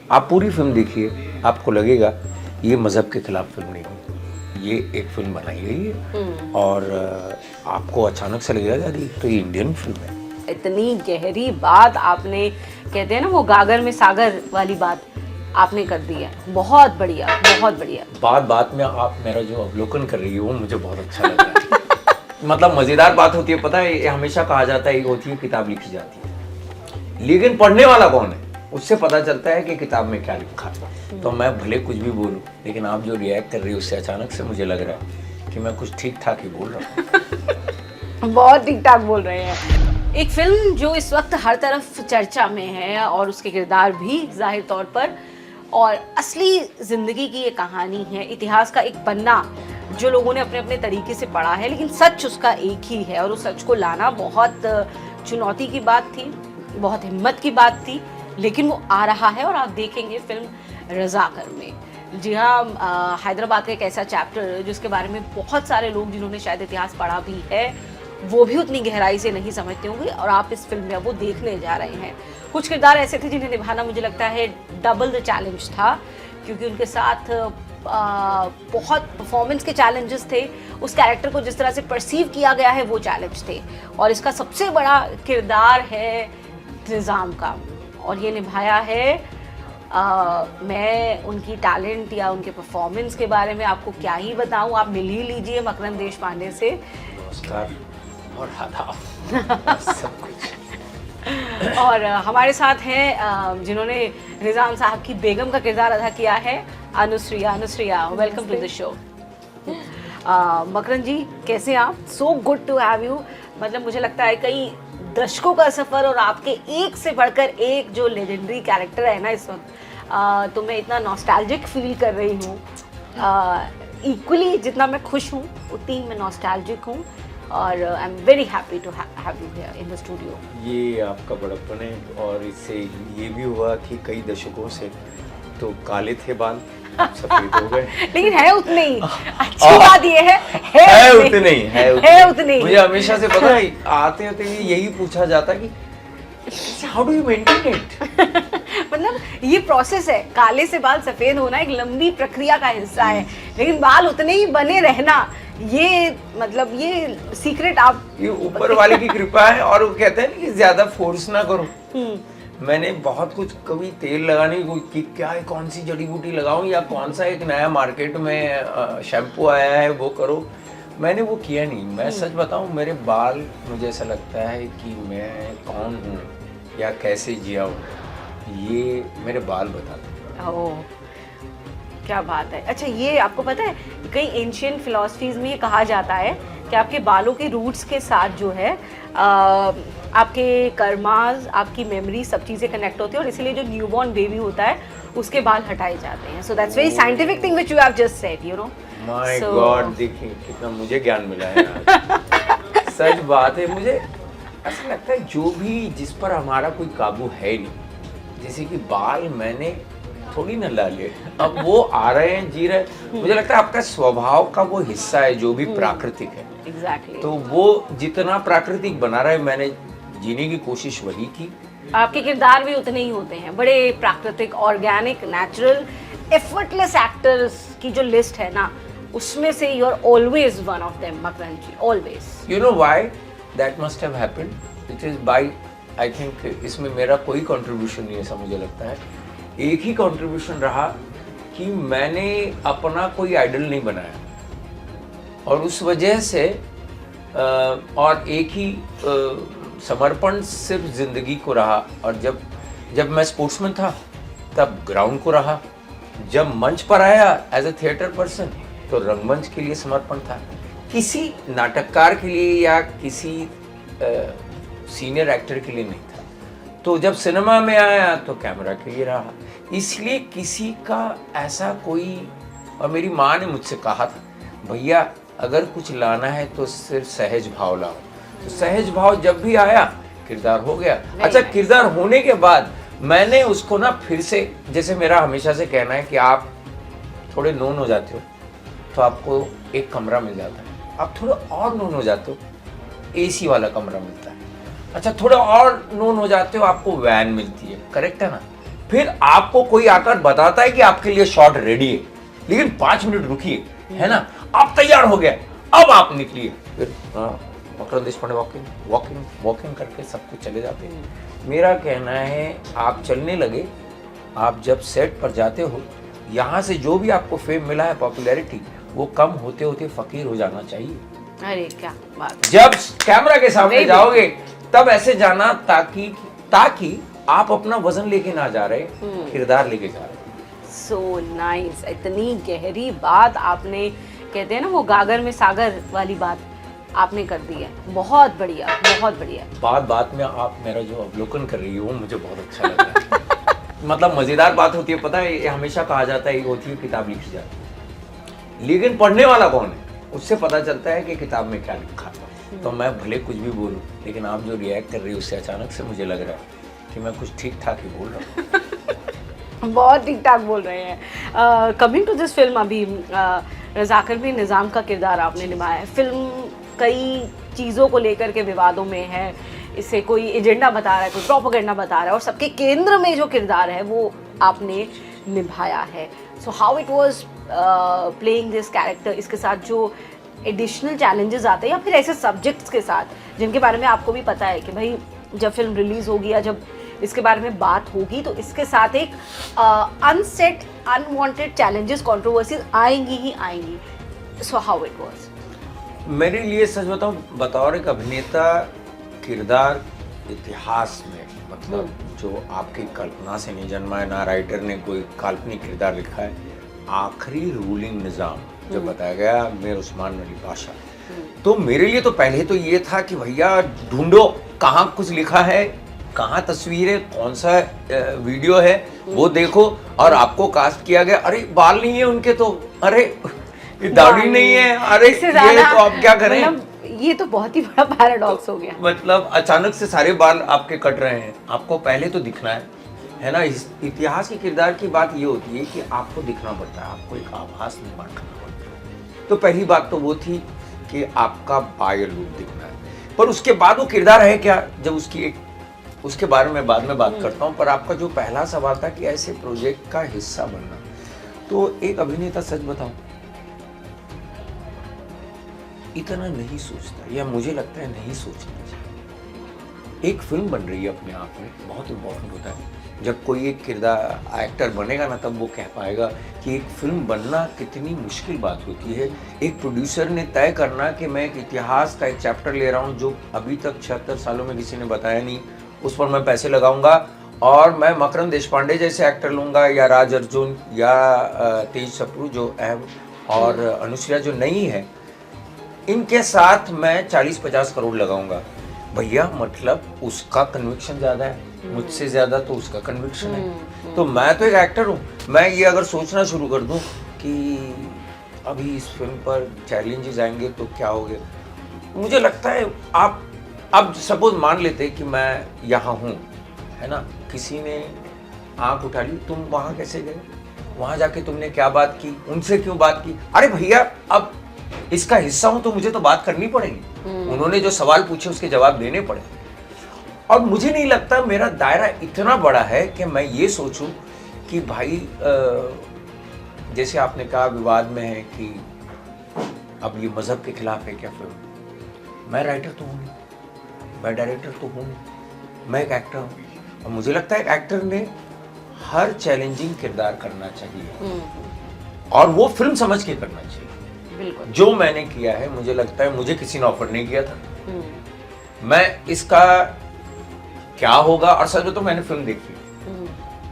आप पूरी फिल्म देखिए, आपको लगेगा ये मज़हब के खिलाफ फिल्म नहीं है, ये एक फिल्म बनाई गई है और आपको अचानक से लगेगा यार ये तो इंडियन फिल्म है। इतनी गहरी बात आपने, कहते हैं ना वो गागर में सागर वाली बात आपने कर दी है। बहुत बढ़िया, बहुत बढ़िया। बात बात में आप मेरा जो अवलोकन कर रही है वो मुझे बहुत अच्छा लग रहा है। मतलब मज़ेदार बात होती है, पता है, ये हमेशा कहा जाता है, ये होती है किताब लिखी जाती है, लेकिन पढ़ने वाला कौन है उससे पता चलता है कि किताब में क्या लिखा है। तो मैं भले कुछ भी बोलूं, लेकिन आप जो रिएक्ट कर रही हो उससे अचानक से मुझे लग रहा है कि मैं कुछ ठीक ठाक ही बोल रहा हूँ। बहुत ठीक ठाक बोल रहे हैं। एक फिल्म जो इस वक्त हर तरफ चर्चा में है और उसके किरदार भी जाहिर तौर पर, और असली जिंदगी की ये कहानी है, इतिहास का एक पन्ना जो लोगों ने अपने अपने तरीके से पढ़ा है, लेकिन सच उसका एक ही है और उस सच को लाना बहुत चुनौती की बात थी, बहुत हिम्मत की बात थी, लेकिन वो आ रहा है और आप देखेंगे फिल्म रज़ाकर में। जी हाँ, हैदराबाद का एक ऐसा चैप्टर जिसके बारे में बहुत सारे लोग जिन्होंने शायद इतिहास पढ़ा भी है वो भी उतनी गहराई से नहीं समझते होंगे, और आप इस फिल्म में वो देखने जा रहे हैं। कुछ किरदार ऐसे थे जिन्हें निभाना मुझे लगता है डबल द चैलेंज था, क्योंकि उनके साथ बहुत परफॉर्मेंस के चैलेंजेस थे, उस कैरेक्टर को जिस तरह से परसीव किया गया है वो चैलेंज थे, और इसका सबसे बड़ा किरदार है निज़ाम का, और ये निभाया है मैं उनकी टैलेंट या उनके परफॉर्मेंस के बारे में आपको क्या ही बताऊं, आप मिल ही लीजिए मकरंद देशपांडे से। नमस्कार और आदाब सब कुछ। और हमारे साथ हैं जिन्होंने निज़ाम साहब की बेगम का किरदार अदा किया है, Anushriya. Anushriya, welcome to the show. Makarand ji, कैसे आप? So good to have you. मतलब मुझे लगता है कई दशकों का सफ़र और आपके एक से बढ़कर एक जो लेजेंडरी कैरेक्टर है ना इस वक्त, तो मैं इतना नॉस्टैल्जिक फील कर रही हूँ। इक्वली जितना मैं खुश हूँ उतनी मैं नॉस्टैल्जिक हूँ, और I am very happy to have you here in the studio. ये आपका बड़प्पन है, और इससे ये भी हुआ कि कई दशकों से तो काले थे बाल, सफेद हो गए। लेकिन है उतने ही, अच्छी बात ये है उतने ही, है उतने ही। मुझे हमेशा से पता है, आते होते यही पूछा जाता कि how do you maintain it. मतलब ये प्रोसेस है, काले से बाल सफेद होना एक लंबी प्रक्रिया का हिस्सा है, लेकिन बाल उतने ही बने रहना, ये मतलब ये सीक्रेट आप, ये ऊपर वाले की कृपा है। और वो कहते हैं कि ज्यादा फोर्स ना करो। मैंने बहुत कुछ, कभी तेल लगाने की क्या है, कौन सी जड़ी बूटी लगाऊं, या कौन सा एक नया मार्केट में शैम्पू आया है वो करो, मैंने वो किया नहीं। मैं सच बताऊं, मेरे बाल, मुझे ऐसा लगता है कि मैं कौन हूँ या कैसे जिया हूँ, ये मेरे बाल बताते हैं। ओह, क्या बात है। अच्छा, ये आपको पता है कई एंशिएंट फिलॉसफीज में ये कहा जाता है कि आपके बालों के रूट्स के साथ जो है आपके कर्मास, आपकी मेमोरी, सब चीज़ें कनेक्ट होती है, और इसीलिए जो न्यूबॉर्न बेबी होता है उसके बाल हटाए जाते हैं। So that's very scientific thing which you have just said, you know. My God, देखिए कितना मुझे ज्ञान मिला है आज। सच बात है, मुझे ऐसा लगता है जो भी, जिस पर हमारा कोई काबू है नहीं, जैसे कि बाल मैंने थोड़ी न ला लिए, अब वो आ रहे हैं, जी रहे हैं। मुझे लगता है आपका स्वभाव का वो हिस्सा है जो भी प्राकृतिक है। Exactly. तो वो जितना प्राकृतिक बना रहा है, मैंने जीने की कोशिश वही की। आपके किरदार भी उतने ही होते हैं, बड़े प्राकृतिक, ऑर्गेनिक, नेचुरल, एफर्टलेस एक्टर्स की जो लिस्ट है ना, उसमें से you are always one of them, Makarand ji, always. You know why that must have happened, it is by, I think इसमें मेरा कोई कंट्रीब्यूशन नहीं है, ऐसा मुझे लगता है। एक ही कंट्रीब्यूशन रहा कि मैंने अपना कोई आइडल नहीं बनाया, और उस वजह से और एक ही समर्पण सिर्फ ज़िंदगी को रहा। और जब मैं स्पोर्ट्समैन था तब ग्राउंड को रहा, जब मंच पर आया एज ए थिएटर पर्सन तो रंगमंच के लिए समर्पण था, किसी नाटककार के लिए या किसी सीनियर एक्टर के लिए नहीं था। तो जब सिनेमा में आया तो कैमरा के लिए रहा, इसलिए किसी का ऐसा कोई। और मेरी माँ ने मुझसे कहा था, भैया अगर कुछ लाना है तो सिर्फ सहज भाव लाओ। तो सहज भाव जब भी आया, किरदार हो गया। अच्छा, किरदार होने के बाद मैंने उसको ना फिर से, जैसे मेरा हमेशा से कहना है कि आप थोड़े नोन हो जाते हो तो आपको एक कमरा मिल जाता है, आप थोड़ा और नोन हो जाते हो एसी वाला कमरा मिलता है, अच्छा थोड़ा और नोन हो जाते हो आपको वैन मिलती है, करेक्ट है ना। फिर आपको कोई आकर बताता है कि आपके लिए शॉट रेडी है, लेकिन 5 मिनट रुकिए, है ना, आप तैयार हो गए, अब आप निकलिए। फिर मकरंद देशपांडे वॉकिंग वॉकिंग वॉकिंग करके सब कुछ चले जाते हैं। मेरा कहना है आप चलने लगे, आप जब सेट पर जाते हो, यहाँ से जो भी आपको फेम मिला है, पॉपुलैरिटी, वो कम होते होते फकीर हो जाना चाहिए। अरे क्या बात। जब कैमरा के सामने जाओगे तब ऐसे जाना ताकि आप अपना वजन लेके ना जा रहे, किरदार लेके जा रहे। सो नाइस, इतनी गहरी बात आपने, कहते हैं ना वो गागर में सागर वाली बात आपने कर दी है। बहुत बढ़िया, बहुत बढ़िया। बात में आप मेरा जो अवलोकन कर रही हो मुझे बहुत अच्छा लग रहा है। मतलब मजेदार बात होती है, पता है, ये हमेशा कहा जाता है, ये होती है किताब लिखी जाती है, लेकिन पढ़ने वाला कौन है उससे पता चलता है कि किताब में क्या लिखा था। तो मैं भले कुछ भी बोलूं, लेकिन आप जो रिएक्ट कर रही हो उससे अचानक से मुझे लग रहा है कि मैं कुछ ठीक ठाक ही बोल रहा हूँ। बहुत ठीक ठाक बोल रहे हैं। कमिंग टू दिस फिल्म, अभी रज़ाकर में निज़ाम का किरदार आपने निभाया है। फिल्म कई चीज़ों को लेकर के विवादों में है, इससे कोई एजेंडा बता रहा है, कोई प्रोपेगेंडा बता रहा है, और सबके केंद्र में जो किरदार है वो आपने निभाया है। So how it was playing this character, इसके साथ जो एडिशनल चैलेंजेस आते हैं या फिर ऐसे सब्जेक्ट्स के साथ जिनके बारे में आपको भी पता है कि भाई जब फिल्म रिलीज होगी या जब इसके बारे में बात होगी तो इसके साथ एक अनसेट अनवांटेड चैलेंजेस, कंट्रोवर्सीज आएंगी ही आएंगी। So how it was? मेरे लिए सच बताऊं, बतौर एक अभिनेता, किरदार इतिहास में, मतलब जो आपकी कल्पना से नहीं जन्मा है, ना राइटर ने कोई काल्पनिक किरदार लिखा है, आखिरी रूलिंग निज़ाम जब बताया गया मीर उस्मान अली पाशा, तो मेरे लिए तो पहले तो ये था कि भैया ढूंढो कहाँ कुछ लिखा है, कहाँ तस्वीर है, कौन सा वीडियो है, वो देखो, और आपको कास्ट किया गया। अरे बाल नहीं है उनके तो, अरे दाढ़ी नहीं है, अरे ये तो आप क्या करें। मतलब ये तो बहुत ही बड़ा पैराडॉक्स हो गया। मतलब अचानक से सारे बाल आपके कट रहे हैं, आपको पहले तो दिखना है ना। इतिहास के किरदार की बात ये होती है कि आपको दिखना पड़ता है, आपको एक आभास निर्माण करना पड़ता है। तो पहली बात तो वो थी कि आपका बाह्य रूप दिखना है, पर उसके बाद वो किरदार है क्या, जब उसके बारे में बाद में बात करता हूँ। पर आपका जो पहला सवाल था कि ऐसे प्रोजेक्ट का हिस्सा बनना, तो एक अभिनेता सच बताऊं इतना नहीं सोचता, या मुझे लगता है नहीं सोचना चाहिए। एक फिल्म बन रही है अपने आप में, बहुत इम्पोर्टेंट होता है। जब कोई एक किरदार एक्टर बनेगा ना, तब वो कह पाएगा कि एक फिल्म बनना कितनी मुश्किल बात होती है। एक प्रोड्यूसर ने तय करना कि मैं एक इतिहास का एक चैप्टर ले रहा हूँ जो अभी तक 76 सालों में किसी ने बताया नहीं, उस पर मैं पैसे लगाऊंगा, और मैं मकरंद देशपांडे जैसे एक्टर लूँगा, या राज अर्जुन, या तेज सप्रू जो अहम, और अनुश्रिया जो नई है, इनके साथ मैं 40-50 करोड़ लगाऊंगा। भैया मतलब उसका कन्विक्शन ज़्यादा है, मुझसे ज़्यादा तो उसका कन्विक्शन है। तो मैं तो एक एक्टर हूँ, मैं ये अगर सोचना शुरू कर दूँ कि अभी इस फिल्म पर चैलेंजेस आएंगे तो क्या हो गया, मुझे लगता है आप अब सपोज मान लेते कि मैं यहाँ हूँ, है ना, किसी ने आँख उठा ली, तुम वहाँ कैसे गए, वहाँ जाके तुमने क्या बात की, उनसे क्यों बात की। अरे भैया अब इसका हिस्सा हूं तो मुझे तो बात करनी पड़ेगी, उन्होंने जो सवाल पूछे उसके जवाब देने पड़े। और मुझे नहीं लगता मेरा दायरा इतना बड़ा है कि मैं ये सोचूं कि भाई जैसे आपने कहा विवाद में है कि अब ये मजहब के खिलाफ है क्या फिल्म। मैं राइटर तो हूँ नहीं, मैं डायरेक्टर तो हूँ नहीं, मैं एक एक्टर हूँ, और मुझे लगता है एक एक्टर ने हर चैलेंजिंग किरदार करना चाहिए, और वो फिल्म समझ के करना चाहिए। जो मैंने किया है, मुझे लगता है मुझे किसी ने ऑफर नहीं किया था, मैं इसका क्या होगा, और सच में तो मैंने फिल्म देखी,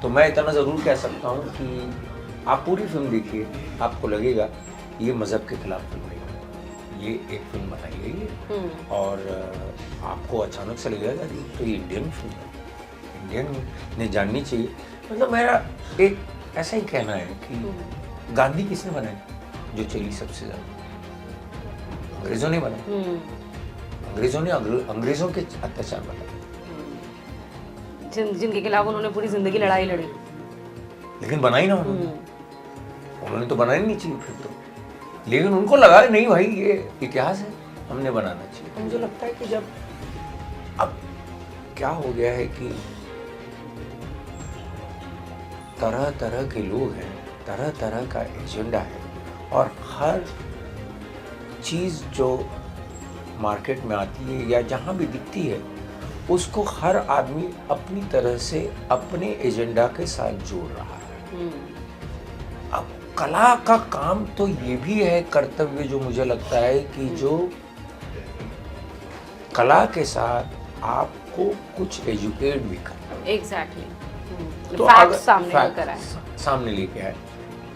तो मैं इतना जरूर कह सकता हूँ कि आप पूरी फिल्म देखिए, आपको लगेगा ये मजहब के खिलाफ फिल्म नहीं, ये एक फिल्म बनाई गई है, और आपको अचानक से लगेगा कि तो ये इंडियन फिल्म है, इंडियन ने जाननी चाहिए। मतलब मेरा एक ऐसा ही कहना है कि गांधी किसने बनाई, जो चली सबसे ज्यादा, अंग्रेजों ने बनाई, अंग्रेजों ने अंग्रेजों के अत्याचार बनाए, जिनके खिलाफ उन्होंने पूरी जिंदगी लड़ाई लड़ी, लेकिन बनाई ना उन्होंने तो बनानी नहीं चाहिए फिर तो, लेकिन उनको लगा नहीं भाई ये इतिहास है, हमने बनाना चाहिए। मुझे लगता है कि जब अब क्या हो गया है कि तरह तरह के लोग हैं, तरह तरह का एजेंडा है, और हर चीज़ जो मार्केट में आती है या जहाँ भी दिखती है उसको हर आदमी अपनी तरह से अपने एजेंडा के साथ जोड़ रहा है। अब कला का काम तो ये भी है, कर्तव्य जो मुझे लगता है कि जो कला के साथ आपको कुछ एजुकेट भी करना। एग्जैक्टली, तो फैक्ट सामने लेकर आए। सामने लेके आए,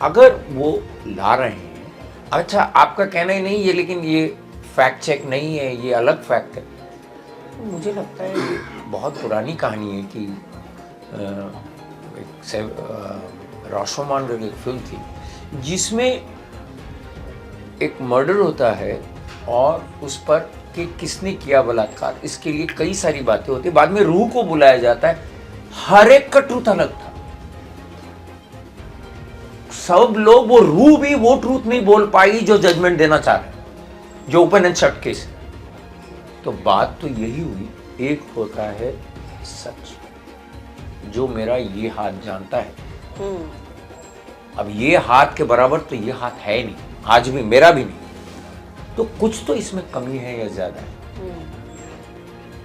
अगर वो ला रहे हैं, अच्छा आपका कहना ही नहीं है लेकिन ये फैक्ट चेक नहीं है, ये अलग फैक्ट है, तो मुझे लगता है ये बहुत पुरानी कहानी है कि राशोमान की एक फिल्म थी जिसमें एक मर्डर होता है और उस पर कि किसने किया बलात्कार, इसके लिए कई सारी बातें होती है, बाद में रूह को बुलाया जाता है, हर एक का ट्रूथ अलग था। सब लोग, वो रूह भी वो ट्रूथ नहीं बोल पाई जो जजमेंट देना चाह रहे, जो ओपन एंड शट केस है। तो बात तो यही हुई, एक होता है सच जो मेरा ये हाथ जानता है, अब ये हाथ के बराबर तो ये हाथ है नहीं, आज भी मेरा भी नहीं, तो कुछ तो इसमें कमी है या ज्यादा है।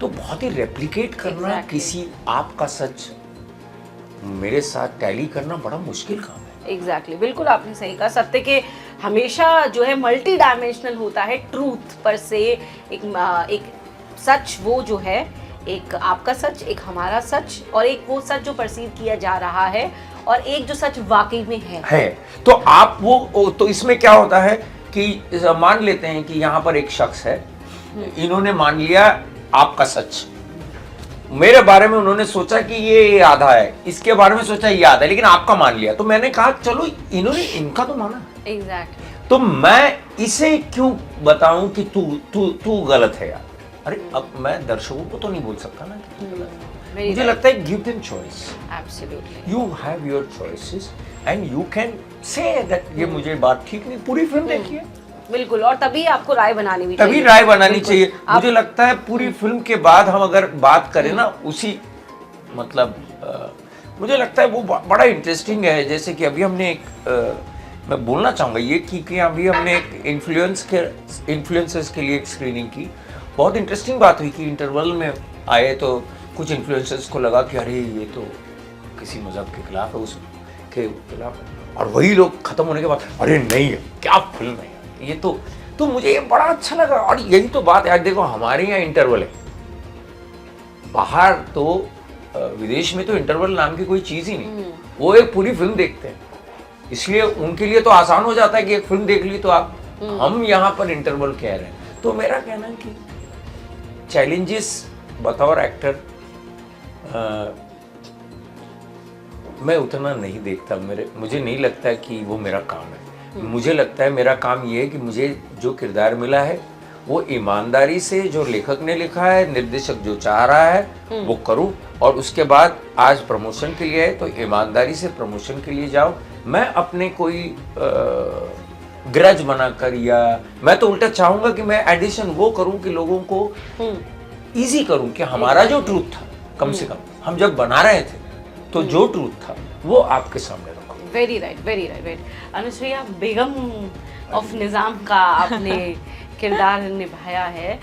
तो बहुत ही रेप्लिकेट करना किसी आपका सच मेरे साथ टैली करना बड़ा मुश्किल काम है। एग्जैक्टली, बिल्कुल आपने सही कहा। सत्य के हमेशा जो है मल्टी डायमेंशनल होता है, ट्रूथ पर से एक सच, वो जो है एक आपका सच, एक हमारा सच, और एक वो सच जो परसीव किया जा रहा है, और एक जो सच वाकई में है। तो आप वो तो इसमें क्या होता है कि मान लेते हैं कि यहाँ पर एक शख्स है, इन्होंने मान लिया आपका सच, मेरे बारे में उन्होंने सोचा कि ये आधा है, इसके बारे में सोचा ये आधा है, लेकिन आपका मान लिया, तो मैंने कहा चलो इन्होंने इनका तो माना। एग्जैक्टली। तो मैं इसे क्यों बताऊं कि तू गलत है यार। अरे अब मैं दर्शकों को तो नहीं बोल सकता ना कि तू गलत है। मुझे लगता है give them choice, absolutely, you have your choices and you can say that ये मुझे बात ठीक नहीं। पूरी फिल्म देखिए, बिल्कुल, और तभी आपको राय बनानी भी चाहिए, तभी राय बनानी चाहिए। मुझे लगता है पूरी फिल्म के बाद हम अगर बात करें ना उसी मतलब मुझे लगता है वो बड़ा इंटरेस्टिंग है। जैसे कि अभी हमने एक मैं बोलना चाहूँगा ये कि अभी हमने एक इन्फ्लुएंसर्स के लिए एक स्क्रीनिंग की, बहुत इंटरेस्टिंग बात हुई कि इंटरवल में आए तो कुछ इन्फ्लुएंसर्स को लगा कि अरे ये तो किसी मजहब के खिलाफ है, उसके खिलाफ है, और वही लोग खत्म होने के बाद अरे नहीं है, क्या फिल्म है ये। तो मुझे ये बड़ा अच्छा लगा। और यही तो बात है, देखो हमारे यहाँ इंटरवल है, बाहर तो विदेश में तो इंटरवल नाम की कोई चीज ही नहीं, वो एक पूरी फिल्म देखते हैं, इसलिए उनके लिए तो आसान हो जाता है कि एक फिल्म देख ली तो आप, हम यहाँ पर इंटरवल कह रहे हैं। तो मेरा कहना है कि चैलेंजेस बतौर एक्टर मैं उतना नहीं देखता, मुझे नहीं लगता है कि वो मेरा काम है। मुझे लगता है मेरा काम ये है कि मुझे जो किरदार मिला है वो ईमानदारी से, जो लेखक ने लिखा है, निर्देशक जो चाह रहा है वो करूं, और उसके बाद आज प्रमोशन के लिए है तो ईमानदारी से प्रमोशन के लिए जाओ। मैं अपने कोई ग्रज बनाकर, या मैं तो उल्टा चाहूंगा कि मैं एडिशन वो करूं कि लोगों को इजी करूं कि हमारा जो ट्रूथ था, कम से कम हम जब बना रहे थे तो जो ट्रूथ था वो आपके सामने रखो। Very right, very right, very. Anushriya Begum of Nizam का आपने किरदार निभाया है,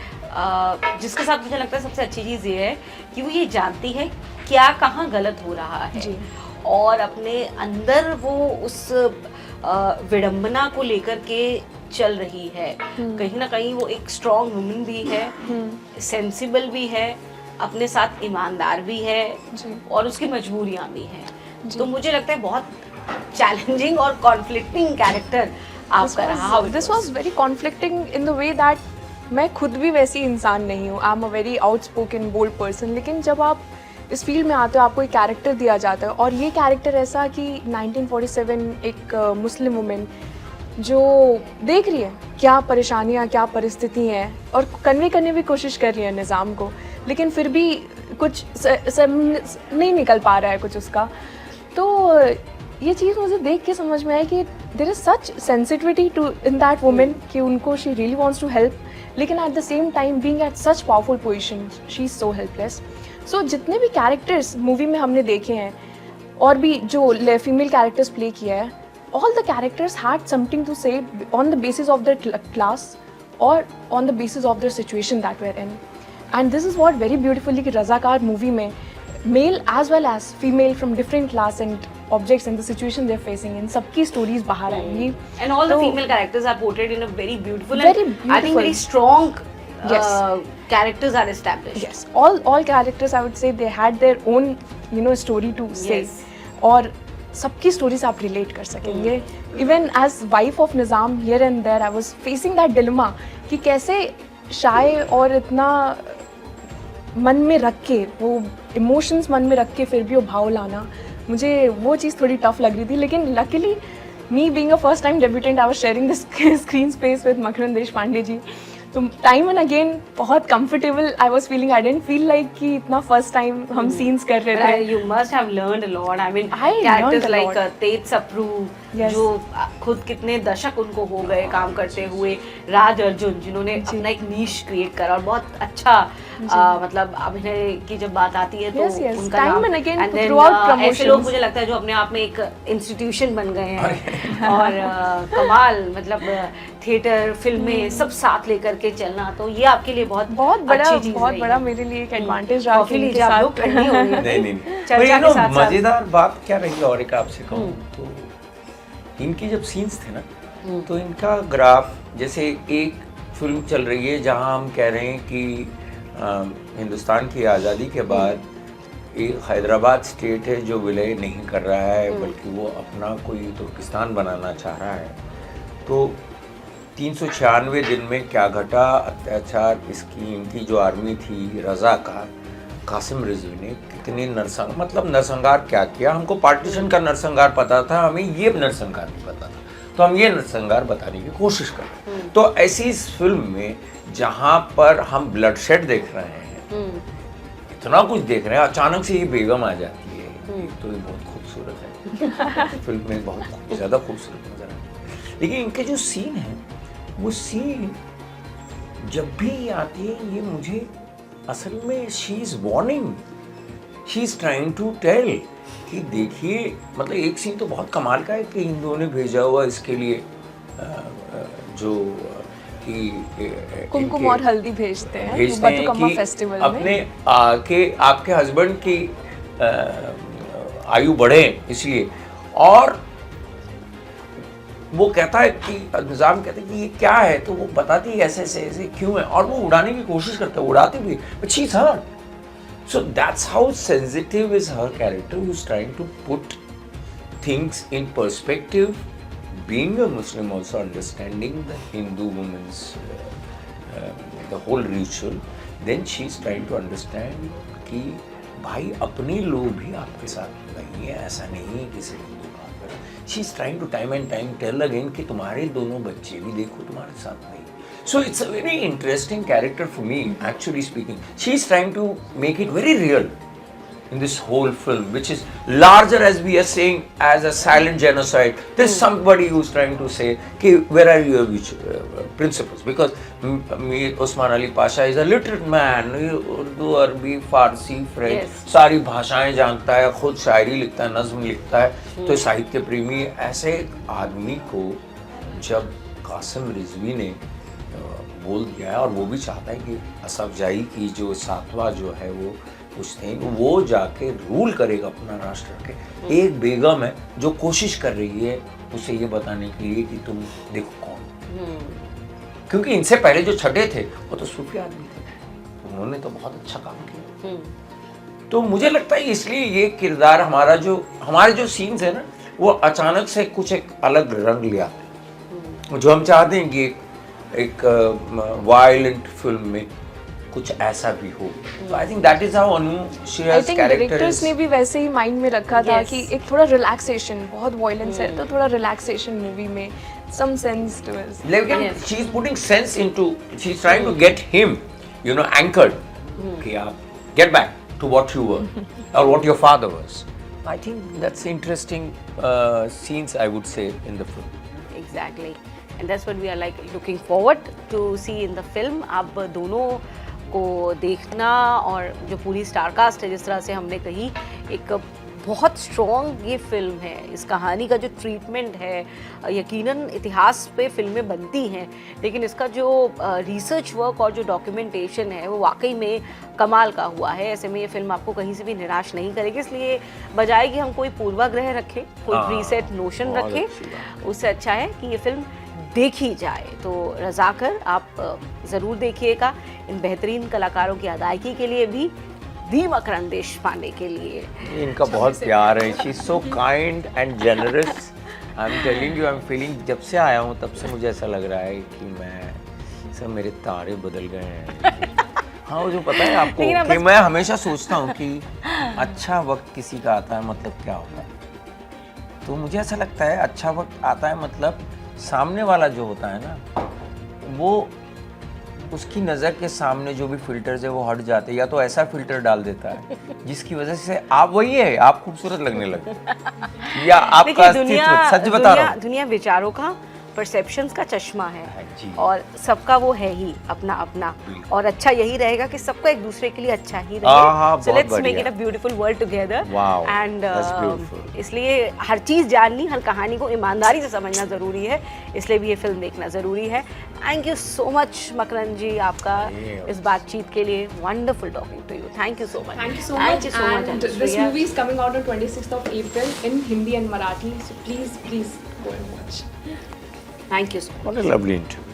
जिसके साथ मुझे लगता है सबसे अच्छी चीज़ ये है कि वो ये जानती है क्या कहाँ गलत हो रहा है, और अपने अंदर वो उस विडंबना को लेकर के चल रही है। कहीं ना कहीं वो एक स्ट्रॉन्ग वुमन भी है, सेंसिबल भी है, अपने साथ ईमानदार भी है, और उसकी मजबूरियां भी हैं। तो मुझे लगता है बहुत चैलेंजिंग और कॉन्फ्लिक्टिंग कैरेक्टर आपका रहा। This was very conflicting in the way that मैं खुद भी वैसी इंसान नहीं हूँ, I am a very outspoken bold person, लेकिन जब आप इस फील्ड में आते हो आपको एक कैरेक्टर दिया जाता है, और ये कैरेक्टर ऐसा कि 1947 एक मुस्लिम वुमेन जो देख रही है क्या परेशानियाँ, क्या परिस्थिति हैं, और कन्वे करने की कोशिश कर रही है निज़ाम को, लेकिन फिर भी कुछ नहीं निकल पा रहा है कुछ उसका। तो ये चीज़ मुझे देख के समझ में आया कि there is such sensitivity to in that women कि उनको she really wants to help, लेकिन at the same time being at such powerful position she is so helpless. So जितने भी कैरेक्टर्स मूवी में हमने देखे हैं और भी जो फीमेल कैरेक्टर्स प्ले किया है, all the characters had something to say on the basis of their class और on the basis of their situation that were in. And this is what very beautifully कि Razakar movie में male as well as female from different class and objects and the situation they are facing, इन सबकी stories बाहर आएंगी. And all the तो- female characters are portrayed in a very beautiful Very and I think beautiful. very strong Yes. characters are established. Yes, all characters I would say they had their own story to say. Yes. और सबकी stories आप relate कर सकेंगे. Even as wife of Nizam, here and there I was facing that dilemma कि कैसे शाय और इतना मन में रख के वो emotions मन में रख के फिर भी वो भाव लाना, मुझे वो चीज़ थोड़ी tough लग रही थी. लेकिन luckily me being a first time debutant, I was sharing this screen space with Makarand Deshpande ji. तो टाइम एंड अगेन बहुत comfortable I was feeling. I didn't feel like कि इतना फर्स्ट टाइम हम scenes कर रहे थे. You must have learned a lot. I mean, I characters learned a like lot. Tej Sapru, Yes. जो खुद कितने दशक उनको हो गए काम करते हुए, राज अर्जुन जिन्होंने जी. अपना एक नीश क्रिएट करा और बहुत अच्छा मतलब अभिनय की जब बात आती है तो Yes, yes. उनका Time नाम and again, and then, throughout ऐसे promotions. लोग मुझे लगता है जो अपने आप में एक इंस्टीट्यूशन बन गए हैं और कमाल मतलब थिएटर फिल्में सब साथ लेकर के चलना, तो ये आपके लिए बहुत बड़ा अच्छी चीज बहुत रही बड़ा है. मेरे लिए एक एडवांटेज रहा कॉफी कि लीजिए इनके आप लोग, साथ ठंडी हो रही है. नहीं चर्चा पर के साथ साथ मजेदार बात क्या रही और एक आपसे कहूँ तो इनकी जब सीन्स थे ना तो इनका ग्राफ जैसे एक फिल्म चल रही है जहाँ हम कह रहे हैं कि हिंदुस्तान की आज़ादी के बाद एक हैदराबाद स्टेट है जो विलय नहीं कर रहा है बल्कि वो अपना कोई तुर्किस्तान बनाना चाह रहा है. तो 396 दिन में क्या घटा अत्याचार, इसकी इनकी जो आर्मी थी रज़ाकार, कासिम रिजवी ने कितने नरसंहार क्या किया. हमको पार्टीशन का नरसंहार पता था, हमें ये नरसंहार नहीं पता था, तो हम ये नरसंहार बताने की कोशिश कर रहे हैं. तो ऐसी इस फिल्म में जहाँ पर हम ब्लडशेड देख रहे हैं, इतना कुछ देख रहे हैं, अचानक से ये बेगम आ जाती है, तो ये बहुत खूबसूरत है. फिल्म में बहुत ज़्यादा खूबसूरत नजर आती है. लेकिन इनके जो सीन है वो सीन जब भी आती है ये मुझे असल में she is warning, she is trying to tell कि देखिए, मतलब एक सीन तो बहुत कमाल का है कि हिंदुओं ने भेजा हुआ इसके लिए जो कि कुमकुम और हल्दी भेजते हैं हैं बथुकम्मा कि फेस्टिवल में. अपने आपके हस्बैंड की आयु बढ़े इसलिए. और वो कहता है कि निज़ाम कहते हैं कि ये क्या है, तो वो बताती है ऐसे ऐसे ऐसे क्यों है, और वो उड़ाने की कोशिश करता है, उड़ाती भी, but she is hurt. So that's how sensitive is her character, who's trying to put things in perspective. Being a Muslim, also understanding the Hindu woman's the whole ritual, then she's trying to understand कि भाई अपने लोग भी आपके साथ नहीं है, ऐसा नहीं है किसी हिंदू का. She's trying to time and time tell again कि तुम्हारे दोनों बच्चे भी देखो तुम्हारे साथ नहीं. So it's a very interesting character for me, actually speaking. She's trying to make it very real in this whole film, which is larger, as we are saying, as a silent genocide. There's somebody who's trying to say, "Okay, where are your principles?" Because Osman Ali Pasha is a literate man. Urdu, Arabi, Farsi, French, Yes. सारी भाषाएं जानता है, खुद शायरी लिखता है, नज्म लिखता है, तो साहित्य प्रेमी. ऐसे आदमी को जब कासिम रिजवी ने बोल दिया है, और वो भी चाहता है कि असफ जाही की जो सातवां जो है वो पूछते हैं, वो जाके रूल करेगा अपना राष्ट्र के. एक बेगम है जो कोशिश कर रही है उसे ये बताने के लिए कि तुम देखो कौन, क्योंकि इनसे पहले जो छठे थे वो तो सूफी आदमी थे, उन्होंने तो बहुत अच्छा काम किया. तो मुझे लगता है इसलिए ये किरदार हमारे जो सीन्स है ना, वो अचानक से कुछ एक अलग रंग लिया, जो हम चाहते हैं कि एक वायलेंट फिल्म में कुछ ऐसा भी हो. तो I think that is how Anu shares characters. Directors ने भी वैसे ही माइंड में रखा था Yes. कि एक थोड़ा रिलैक्सेशन, बहुत वायलेंस है तो थोड़ा रिलैक्सेशन मूवी में some sense to it. लेकिन Yes. She is putting sense into, she is trying to get him anchored कि आप get back to what you were or what your father was. I think that's interesting scenes, I would say, in the film. Exactly. And that's what we are like looking forward to see in the film. अब दोनों को देखना, और जो पूरी star cast है जिस तरह से हमने कही, एक बहुत स्ट्रॉन्ग ये फिल्म है। इस कहानी का जो ट्रीटमेंट है, यकीनन इतिहास पे फिल्में बनती हैं, लेकिन इसका जो रिसर्च वर्क और जो डॉक्यूमेंटेशन है वो वाकई में कमाल का हुआ है। ऐसे में ये फिल्म आपको कहीं से भी निराश नहीं करेगी, इसलिए बजाय कि हम कोई पूर्वाग्रह रखें, कोई प्रीसेट नोशन बहुत रखें, अच्छी बात। उससे अच्छा है कि ये फिल्म देखी जाए। तो रज़ाकर आप ज़रूर देखिएगा। इन बेहतरीन कलाकारों की अदायगी के लिए भी, दी मकरंद देशपांडे के लिए इनका बहुत प्यार है। She is so kind and generous. I am telling you, I am feeling, जब से आया हूँ तब से मुझे ऐसा लग रहा है कि मैं सब मेरे तारे बदल गए हैं। हाँ, वो जो पता है आपको कि मैं हमेशा सोचता हूँ कि अच्छा वक्त किसी का आता है मतलब क्या होता है, तो मुझे ऐसा लगता है अच्छा वक्त आता है मतलब सामने वाला जो होता है ना, वो उसकी नज़र के सामने जो भी फिल्टर्स है वो हट जाते हैं, या तो ऐसा फिल्टर डाल देता है जिसकी वजह से आप वही है, आप खूबसूरत लगने लगते या आपका अस्तित्व, सच बता रहा हूँ। दुनिया विचारों का, परसेप्शंस का चश्मा है जी। और सबका वो है ही अपना अपना, और अच्छा यही रहेगा कि सबको एक दूसरे के लिए अच्छा ही हाँ, रहे। सो लेट्स बहुत मेक इट बढ़िया। A beautiful world together. Wow, and that's beautiful. इसलिए हर चीज़ जाननी, हर कहानी को ईमानदारी से समझना ज़रूरी है, इसलिए भी ये फिल्म देखना ज़रूरी है। Thank you so much Makarand ji, आपका इस बातचीत के लिए। Wonderful talking to you, thank you so much. Thank you so much. And this movie is coming out on 26th of April in Hindi and Marathi. So please go and watch. Thank you so much. What a lovely interview.